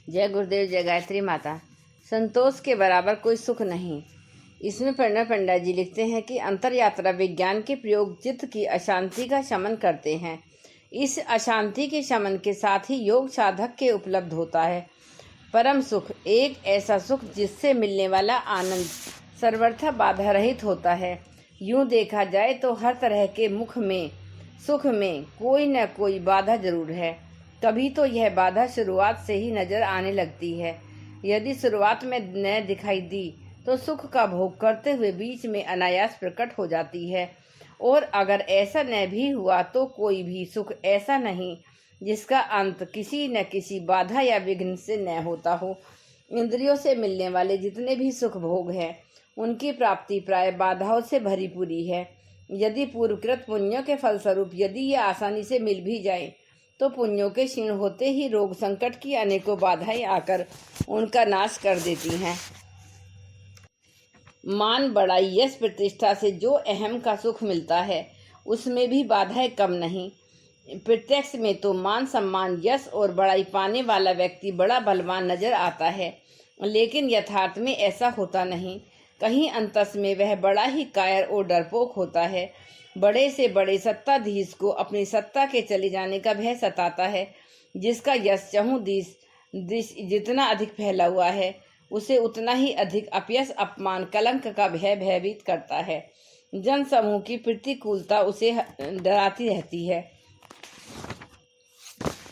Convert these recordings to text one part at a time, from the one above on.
जय गुरुदेव, जय गायत्री माता। संतोष के बराबर कोई सुख नहीं। इसमें प्रणव पंडित जी लिखते हैं कि अंतर यात्रा विज्ञान के प्रयोग चित्त की अशांति का शमन करते हैं। इस अशांति के शमन के साथ ही योग साधक के उपलब्ध होता है परम सुख, एक ऐसा सुख जिससे मिलने वाला आनंद सर्वथा बाधा रहित होता है। यूं देखा जाए तो हर तरह के सुख में कोई न कोई बाधा जरूर है। कभी तो यह बाधा शुरुआत से ही नजर आने लगती है। यदि शुरुआत में न दिखाई दी तो सुख का भोग करते हुए बीच में अनायास प्रकट हो जाती है। और अगर ऐसा न भी हुआ तो कोई भी सुख ऐसा नहीं जिसका अंत किसी न किसी बाधा या विघ्न से न होता हो। इंद्रियों से मिलने वाले जितने भी सुख भोग हैं उनकी प्राप्ति प्राय बाधाओं से भरी पूरी है। यदि पूर्वकृत पुण्यों के फलस्वरूप यदि ये आसानी से मिल भी जाए तो पुण्यों के क्षीण होते ही रोग संकट की अनेकों बाधाएं आकर उनका नाश कर देती हैं। मान बड़ाई यश प्रतिष्ठा से जो अहम का सुख मिलता है उसमें भी बाधाएं कम नहीं। प्रत्यक्ष में तो मान सम्मान यश और बड़ाई पाने वाला व्यक्ति बड़ा बलवान नजर आता है, लेकिन यथार्थ में ऐसा होता नहीं। कहीं अंतस में वह बड़ा ही कायर और डरपोक होता है। बड़े से बड़े सत्ताधीश को अपनी सत्ता के चले जाने का भय सताता है। जिसका यश चहुं दिश जितना अधिक फैला हुआ है उसे उतना ही अधिक अपयश अपमान कलंक का भय भयभीत करता है। जन समूह की प्रतिकूलता उसे डराती रहती है।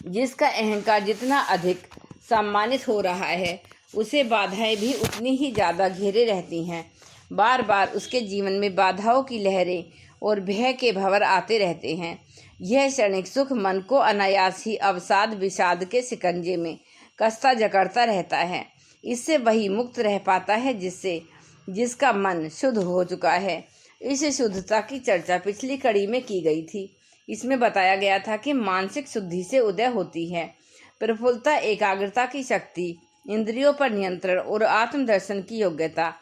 जिसका अहंकार जितना अधिक सम्मानित हो रहा है उसे बाधाएं भी उतनी ही ज़्यादा घेरे रहती हैं। बार बार उसके जीवन में बाधाओं की लहरें और भय के भंवर आते रहते हैं। यह क्षणिक सुख मन को अनायास ही अवसाद विषाद के शिकंजे में कसता जकड़ता रहता है। इससे वही मुक्त रह पाता है जिसका मन शुद्ध हो चुका है। इस शुद्धता की चर्चा पिछली कड़ी में की गई थी। इसमें बताया गया था कि मानसिक शुद्धि से उदय होती है प्रफुल्लता, एकाग्रता की शक्ति, इंद्रियों पर नियंत्रण और आत्मदर्शन की योग्यता।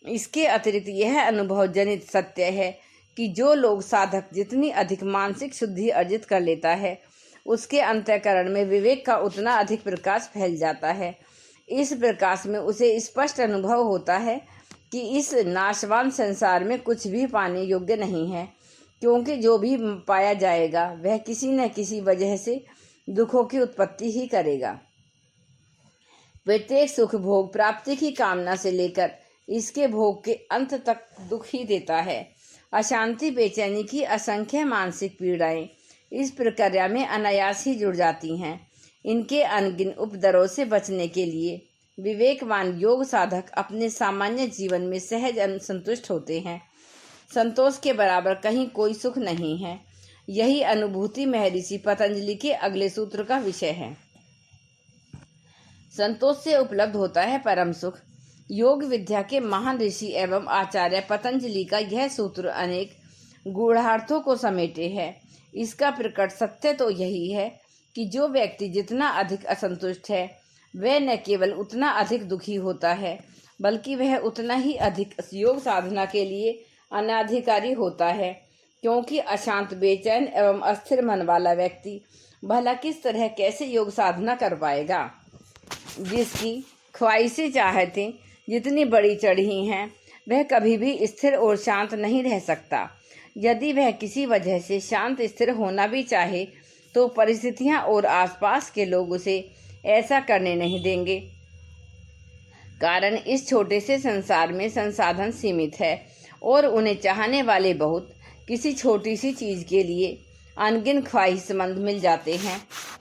इसके अतिरिक्त यह अनुभव जनित सत्य है कि जो लोग साधक जितनी अधिक मानसिक शुद्धि अर्जित कर लेता है उसके अंतःकरण में विवेक का उतना अधिक प्रकाश फैल जाता है। इस प्रकाश में उसे स्पष्ट अनुभव होता है कि इस नाशवान संसार में कुछ भी पाने योग्य नहीं है, क्योंकि जो भी पाया जाएगा वह किसी न किसी वजह से दुखों की उत्पत्ति ही करेगा। प्रत्येक सुख भोग प्राप्ति की कामना से लेकर इसके भोग के अंत तक दुख ही देता है। अशांति, बेचैनी की असंख्य मानसिक पीड़ाएं इस प्रक्रिया में अनायास ही जुड़ जाती हैं। इनके अनगिन उपद्रवों से बचने के लिए विवेकवान योग साधक अपने सामान्य जीवन में सहज संतुष्ट होते हैं। संतोष के बराबर कहीं कोई सुख नहीं है। यही अनुभूति महर्षि पतंजलि के अगले सूत्र का विषय है। संतोष से उपलब्ध होता है परम सुख। योग विद्या के महान ऋषि एवं आचार्य पतंजलि का यह सूत्र अनेक गूढ़ार्थों को समेटे है। इसका प्रकट सत्य तो यही है कि जो व्यक्ति जितना अधिक असंतुष्ट है वह न केवल उतना अधिक दुखी होता है बल्कि वह उतना ही अधिक योग साधना के लिए अनाधिकारी होता है। क्योंकि अशांत, बेचैन एवं अस्थिर मन वाला व्यक्ति भला किस तरह कैसे योग साधना कर पाएगा। जिसकी ख्वाहिशें चाहतें जितनी बड़ी चढ़ी हैं वह कभी भी स्थिर और शांत नहीं रह सकता। यदि वह किसी वजह से शांत स्थिर होना भी चाहे तो परिस्थितियां और आसपास के लोग उसे ऐसा करने नहीं देंगे। कारण इस छोटे से संसार में संसाधन सीमित है और उन्हें चाहने वाले बहुत। किसी छोटी सी चीज़ के लिए अनगिन ख्वाहिशमंद मिल जाते हैं।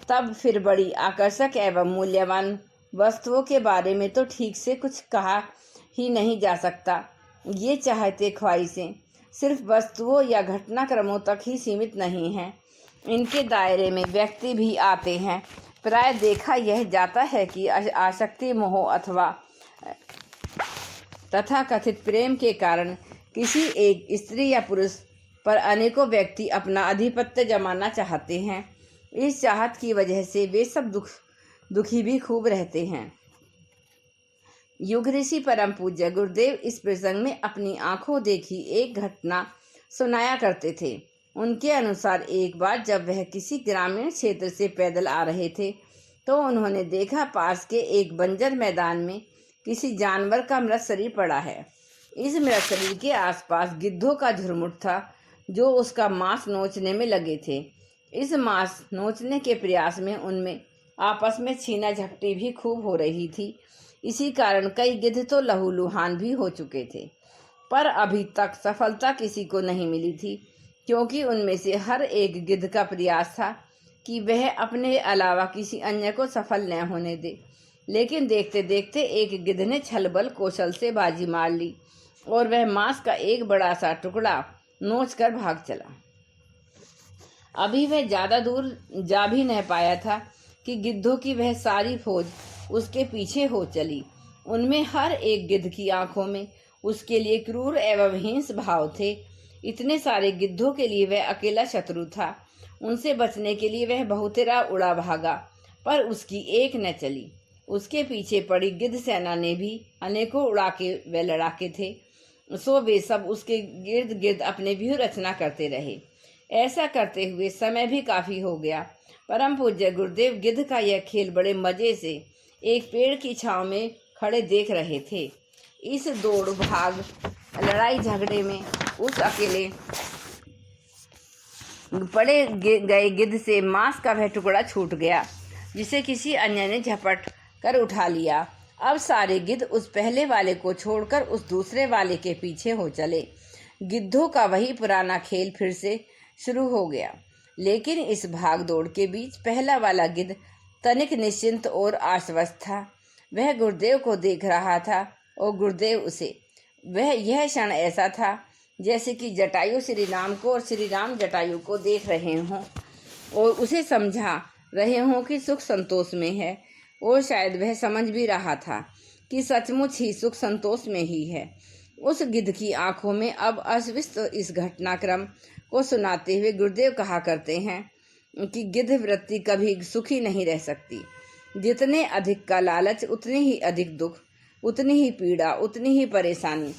तब फिर बड़ी आकर्षक एवं मूल्यवान वस्तुओं के बारे में तो ठीक से कुछ कहा ही नहीं जा सकता। ये चाहते ख्वाहिशें सिर्फ वस्तुओं या घटनाक्रमों तक ही सीमित नहीं हैं। इनके दायरे में व्यक्ति भी आते हैं। प्राय देखा यह जाता है कि आसक्ति, मोह अथवा तथा कथित प्रेम के कारण किसी एक स्त्री या पुरुष पर अनेकों व्यक्ति अपना आधिपत्य जमाना चाहते हैं। इस चाहत की वजह से वे सब दुखी भी खूब रहते हैं। युग ऋषि परम पूज्य गुरुदेव इस प्रसंग में अपनी आंखों देखी एक घटना सुनाया करते थे। उनके अनुसार एक बार जब वह किसी ग्रामीण क्षेत्र से पैदल आ रहे थे तो उन्होंने देखा पास के एक बंजर मैदान में किसी जानवर का मृत शरीर पड़ा है। इस मृत शरीर के आसपास गिद्धों का झुरमुट था जो उसका मांस नोचने में लगे थे। इस मांस नोचने के प्रयास में उनमें आपस में छीना झपटी भी खूब हो रही थी। इसी कारण कई गिद्ध तो लहूलुहान भी हो चुके थे, पर अभी तक सफलता किसी को नहीं मिली थी, क्योंकि उनमें से हर एक गिद्ध का प्रयास था कि वह अपने अलावा किसी अन्य को सफल न होने दे। लेकिन देखते देखते एक गिद्ध ने छल बल कौशल से बाजी मार ली और वह मांस का एक बड़ा सा टुकड़ा नोच कर भाग चला। अभी वह ज्यादा दूर जा भी नहीं पाया था कि गिद्धों की वह सारी फौज उसके पीछे हो चली। उनमें हर एक गिद्ध की आंखों में उसके लिए क्रूर एवं हिंस भाव थे। इतने सारे गिद्धों के लिए वह अकेला शत्रु था। उनसे बचने के लिए वह बहुतेरा उड़ा भागा, पर उसकी एक न चली। उसके पीछे पड़ी गिद्ध सेना ने भी अनेकों उड़ाके व लड़ाके थे, सो वे सब उसके गिर्द गिर्द अपने व्यूह रचना करते रहे। ऐसा करते हुए समय भी काफी हो गया। परम पूज्य गुरुदेव गिद्ध का यह खेल बड़े मजे से एक पेड़ की छांव में खड़े देख रहे थे। इस दौड़ भाग लड़ाई झगड़े में उस अकेले पड़े गए गिद्ध से मांस का वह टुकड़ा छूट गया, जिसे किसी अन्य ने झपट कर उठा लिया। अब सारे गिद्ध उस पहले वाले को छोड़कर उस दूसरे वाले के पीछे हो चले। गिद्धों का वही पुराना खेल फिर से शुरू हो गया। लेकिन इस भाग दौड़ के बीच पहला वाला गिद्ध तनिक निश्चिंत और आश्वस्त था। वह गुरुदेव को देख रहा था और गुरुदेव उसे। वह यह क्षण ऐसा था जैसे कि जटायु श्री राम को और श्री राम जटायु को देख रहे हों और उसे समझा रहे हों कि सुख संतोष में है। और शायद वह समझ भी रहा था कि सचमुच ही सुख संतोष में ही है। उस गिद्ध की आंखों में अब अस्वस्थ इस घटनाक्रम को सुनाते हुए गुरुदेव कहा करते हैं कि गिद्ध वृत्ति कभी सुखी नहीं रह सकती। जितने अधिक का लालच उतने ही अधिक दुख, उतनी ही पीड़ा, उतनी ही परेशानी।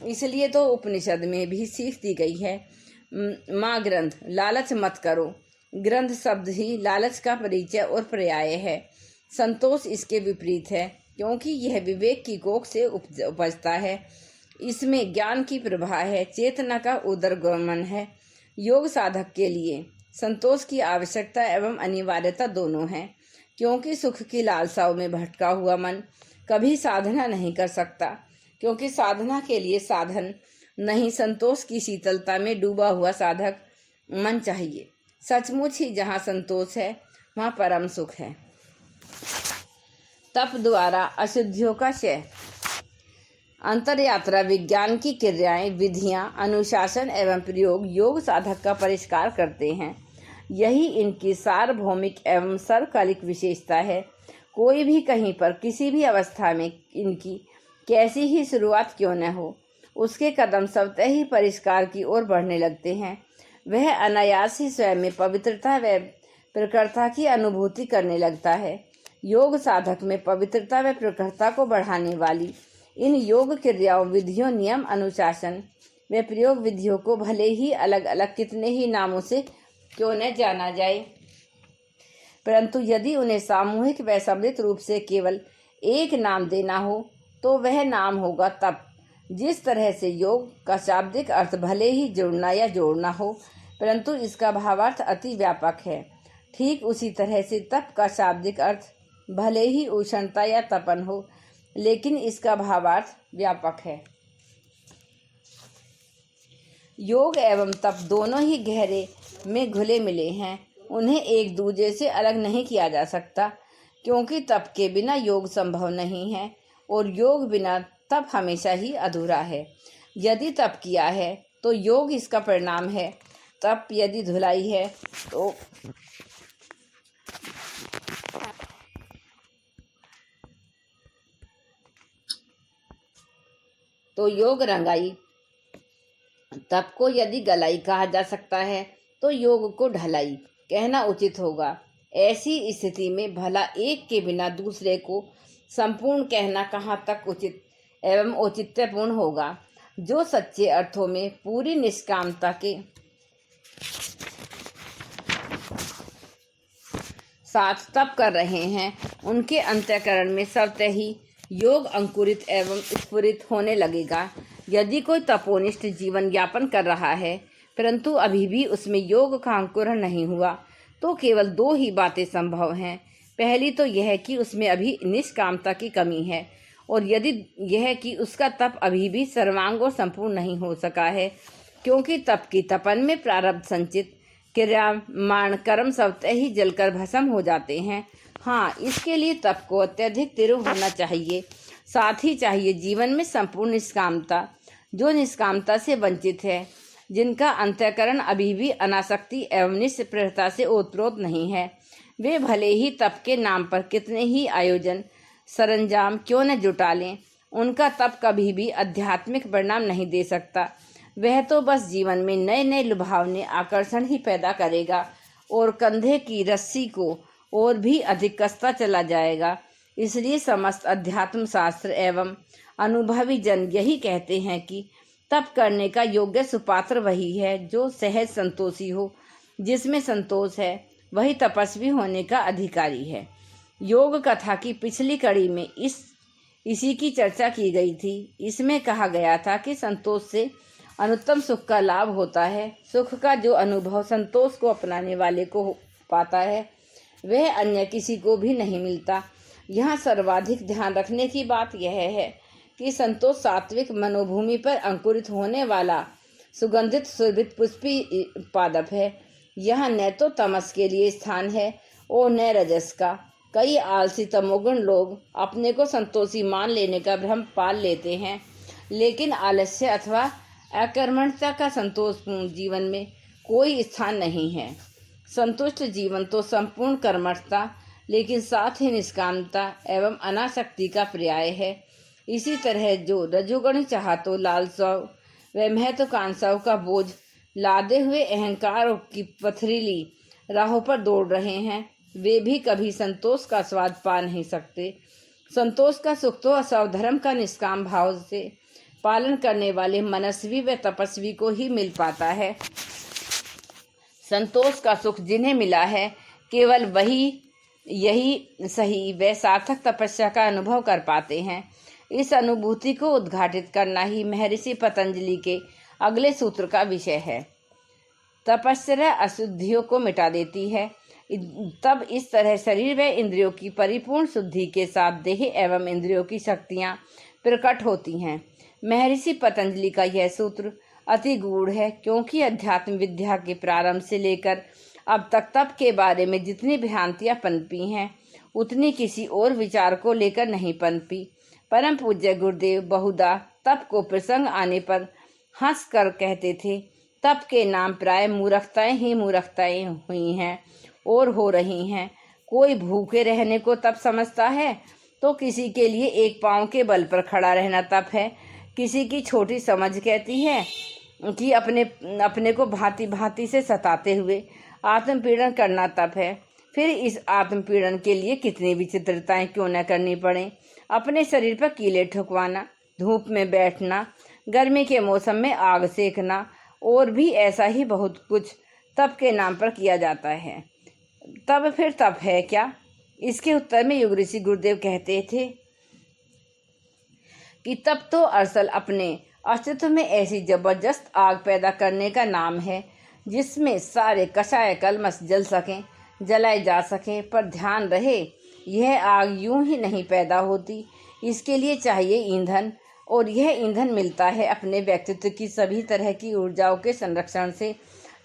इसलिए तो उपनिषद में भी सीख दी गई है, माँ ग्रंथ लालच मत करो। ग्रंथ शब्द ही लालच का परिचय और पर्याय है। संतोष इसके विपरीत है, क्योंकि यह विवेक की कोख से उपजता है। इसमें ज्ञान की प्रभा है, चेतना का उदरगमन है। योग साधक के लिए संतोष की आवश्यकता एवं अनिवार्यता दोनों है, क्योंकि सुख की लालसाओं में भटका हुआ मन कभी साधना नहीं कर सकता, क्योंकि साधना के लिए साधन नहीं, संतोष की शीतलता में डूबा हुआ साधक मन चाहिए। सचमुच ही जहाँ संतोष है वहाँ परम सुख है। तप द्वारा अशुद्धियों का क्षय। अंतर यात्रा विज्ञान की क्रियाएं, विधियां, अनुशासन एवं प्रयोग योग साधक का परिष्कार करते हैं। यही इनकी सार्वभौमिक एवं सर्वकालिक विशेषता है। कोई भी कहीं पर किसी भी अवस्था में इनकी कैसी ही शुरुआत क्यों न हो, उसके कदम स्वतः ही परिष्कार की ओर बढ़ने लगते हैं। वह अनायास ही स्वयं में पवित्रता व प्रखरता की अनुभूति करने लगता है। योग साधक में पवित्रता व प्रखरता को बढ़ाने वाली इन योग क्रियाओं, विधियों, नियम, अनुशासन व प्रयोग विधियों को भले ही अलग अलग कितने ही नामों से क्यों न जाना जाए, परंतु यदि उन्हें सामूहिक व सम्मिलित रूप से केवल एक नाम देना हो तो वह नाम होगा तप। जिस तरह से योग का शाब्दिक अर्थ भले ही जुड़ना या जोड़ना हो, परंतु इसका भावार्थ अति व्यापक है, ठीक उसी तरह से तप का शाब्दिक अर्थ भले ही उष्णता या तपन हो, लेकिन इसका भावार्थ व्यापक है। योग एवं तप दोनों ही गहरे में घुले मिले हैं। उन्हें एक दूसरे से अलग नहीं किया जा सकता, क्योंकि तप के बिना योग संभव नहीं है और योग बिना तप हमेशा ही अधूरा है। यदि तप किया है तो योग इसका परिणाम है। तप यदि धुलाई है तो योग रंगाई। तप को यदि गलाई कहा जा सकता है तो योग को ढलाई कहना उचित होगा। ऐसी स्थिति में भला एक के बिना दूसरे को संपूर्ण कहना कहाँ तक उचित एवं औचित्यपूर्ण होगा। जो सच्चे अर्थों में पूरी निष्कामता के साथ तप कर रहे हैं, उनके अंतःकरण में स्वतः ही योग अंकुरित एवं स्फुरित होने लगेगा। यदि कोई तपोनिष्ठ जीवन यापन कर रहा है परंतु अभी भी उसमें योग का अंकुरण नहीं हुआ, तो केवल दो ही बातें संभव हैं। पहली तो यह कि उसमें अभी निष्कामता की कमी है, और यदि यह कि उसका तप अभी भी सर्वांग और संपूर्ण नहीं हो सका है, क्योंकि तप की तपन में प्रारब्ध संचित क्रियामाण कर्म स्वतः ही जलकर भस्म हो जाते हैं। हाँ, इसके लिए तप को अत्यधिक तीव्र होना चाहिए। साथ ही चाहिए जीवन में संपूर्ण निष्कामता। जो निष्कामता से वंचित है, जिनका अंतःकरण अभी भी अनासक्ति एवं निष्प्रहता से ओतप्रोत नहीं है, वे भले ही तप के नाम पर कितने ही आयोजन सरंजाम क्यों न जुटा लें, उनका तप कभी भी आध्यात्मिक परिणाम नहीं दे सकता। वह तो बस जीवन में नए नए लुभावने आकर्षण ही पैदा करेगा और कंधे की रस्सी को और भी अधिक कसता चला जाएगा। इसलिए समस्त अध्यात्म शास्त्र एवं अनुभवी जन यही कहते हैं कि तप करने का योग्य सुपात्र वही है जो सहज संतोषी हो। जिसमें संतोष है वही तपस्वी होने का अधिकारी है। योग कथा की पिछली कड़ी में इसी की चर्चा की गई थी। इसमें कहा गया था कि संतोष से अनुत्तम सुख का लाभ होता है। सुख का जो अनुभव संतोष को अपनाने वाले को पाता है, वह अन्य किसी को भी नहीं मिलता। यहाँ सर्वाधिक ध्यान रखने की बात यह है कि संतोष सात्विक मनोभूमि पर अंकुरित होने वाला सुगंधित सुरभित पुष्पी पादप है। यह न तो तमस के लिए स्थान है और न रजस का। कई आलसी तमोगुण लोग अपने को संतोषी मान लेने का भ्रम पाल लेते हैं, लेकिन आलस्य अथवा अकर्मण्यता का संतोषपूर्ण जीवन में कोई स्थान नहीं है। संतुष्ट जीवन तो संपूर्ण कर्मठता, लेकिन साथ ही निष्कामता एवं अनासक्ति का पर्याय है। इसी तरह जो रजोगुण चाहतों, लालसाओं व महत्वाकांक्षाओं का बोझ लादे हुए अहंकार की पथरीली राहों पर दौड़ रहे हैं, वे भी कभी संतोष का स्वाद पा नहीं सकते। संतोष का सुख तो स्वधर्म का निष्काम भाव से पालन करने वाले मनस्वी व तपस्वी को ही मिल पाता है। संतोष का सुख जिन्हें मिला है, केवल वही यही सही व सार्थक तपस्या का अनुभव कर पाते हैं। इस अनुभूति को उद्घाटित करना ही महर्षि पतंजलि के अगले सूत्र का विषय है। तपस्या अशुद्धियों को मिटा देती है। तब इस तरह शरीर व इंद्रियों की परिपूर्ण शुद्धि के साथ देह एवं इंद्रियों की शक्तियाँ प्रकट होती हैं। महर्षि पतंजलि का यह सूत्र अति गूढ़ है, क्योंकि अध्यात्म विद्या के प्रारंभ से लेकर अब तक तप के बारे में जितनी भ्रांतियाँ पनपी हैं, उतनी किसी और विचार को लेकर नहीं पनपी। परम पूज्य गुरुदेव बहुधा तप को प्रसंग आने पर हंस कर कहते थे, तप के नाम प्राय मूर्खताएं ही मूर्खताएं हुई हैं और हो रही हैं। कोई भूखे रहने को तप समझता है, तो किसी के लिए एक पांव के बल पर खड़ा रहना तप है। किसी की छोटी समझ कहती है कि अपने को भांति भांति से सताते हुए आत्मपीड़न करना तप है। फिर इस आत्मपीड़न के लिए कितनी विचित्रताएं क्यों न करनी पड़े। अपने शरीर पर कीले ठुकवाना, धूप में बैठना, गर्मी के मौसम में आग सेकना और भी ऐसा ही बहुत कुछ तप के नाम पर किया जाता है। तब फिर तप है क्या? इसके उत्तर में युग ऋषि गुरुदेव कहते थे कि तप तो असल अपने अस्तित्व में ऐसी जबरदस्त आग पैदा करने का नाम है जिसमें सारे कषाय कलमश जल सकें, जलाए जा सकें। पर ध्यान रहे, यह आग यूं ही नहीं पैदा होती। इसके लिए चाहिए ईंधन, और यह ईंधन मिलता है अपने व्यक्तित्व की सभी तरह की ऊर्जाओं के संरक्षण से।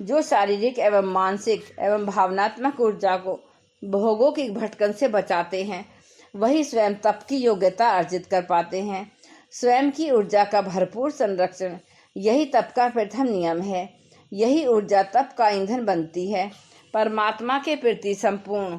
जो शारीरिक एवं मानसिक एवं भावनात्मक ऊर्जा को भोगों की भटकन से बचाते हैं, वही स्वयं तप की योग्यता अर्जित कर पाते हैं। स्वयं की ऊर्जा का भरपूर संरक्षण यही तप का प्रथम नियम है। यही ऊर्जा तप का ईंधन बनती है। परमात्मा के प्रति संपूर्ण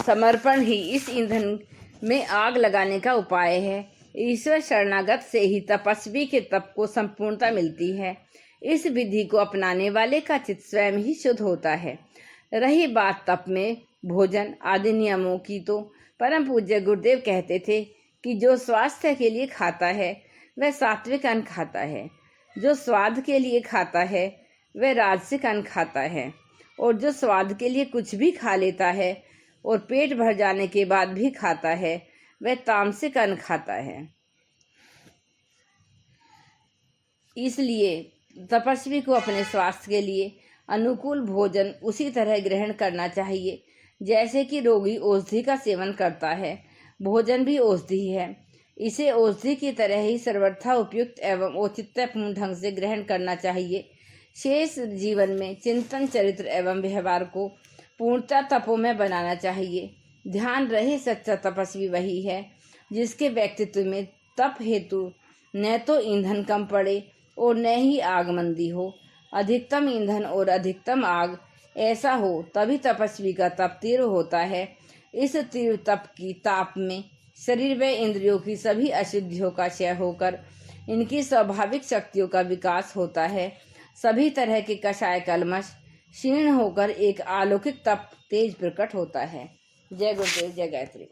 समर्पण ही इस ईंधन में आग लगाने का उपाय है। ईश्वर शरणागत से ही तपस्वी के तप को संपूर्णता मिलती है। इस विधि को अपनाने वाले का चित्त स्वयं ही शुद्ध होता है। रही बात तप में भोजन आदि नियमों की, तो परम पूज्य गुरुदेव कहते थे कि जो स्वास्थ्य के लिए खाता है वह सात्विक अन्न खाता है, जो स्वाद के लिए खाता है वह राजसिक अन्न खाता है, और जो स्वाद के लिए कुछ भी खा लेता है और पेट भर जाने के बाद भी खाता है, वह तामसिक अन्न खाता है। इसलिए तपस्वी को अपने स्वास्थ्य के लिए अनुकूल भोजन उसी तरह ग्रहण करना चाहिए जैसे कि रोगी औषधि का सेवन करता है। भोजन भी औषधि है, इसे औषधि की तरह ही सर्वथा उपयुक्त एवं औचित्यपूर्ण ढंग से ग्रहण करना चाहिए। शेष जीवन में चिंतन, चरित्र एवं व्यवहार को पूर्णतः तपों में बनाना चाहिए। ध्यान रहे सच्चा तपस्वी वही है जिसके व्यक्तित्व में तप हेतु न तो ईंधन कम पड़े और न ही आग मंदी हो। अधिकतम ईंधन और अधिकतम आग ऐसा हो तभी तपस्वी का तप तीव्र होता है। इस तीव्र तप की ताप में शरीर व इंद्रियों की सभी अशुद्धियों का क्षय होकर इनकी स्वाभाविक शक्तियों का विकास होता है। सभी तरह के कषाय कल्मश क्षीण होकर एक अलौकिक तप तेज प्रकट होता है। जय गुरुदेव, जय गायत्री।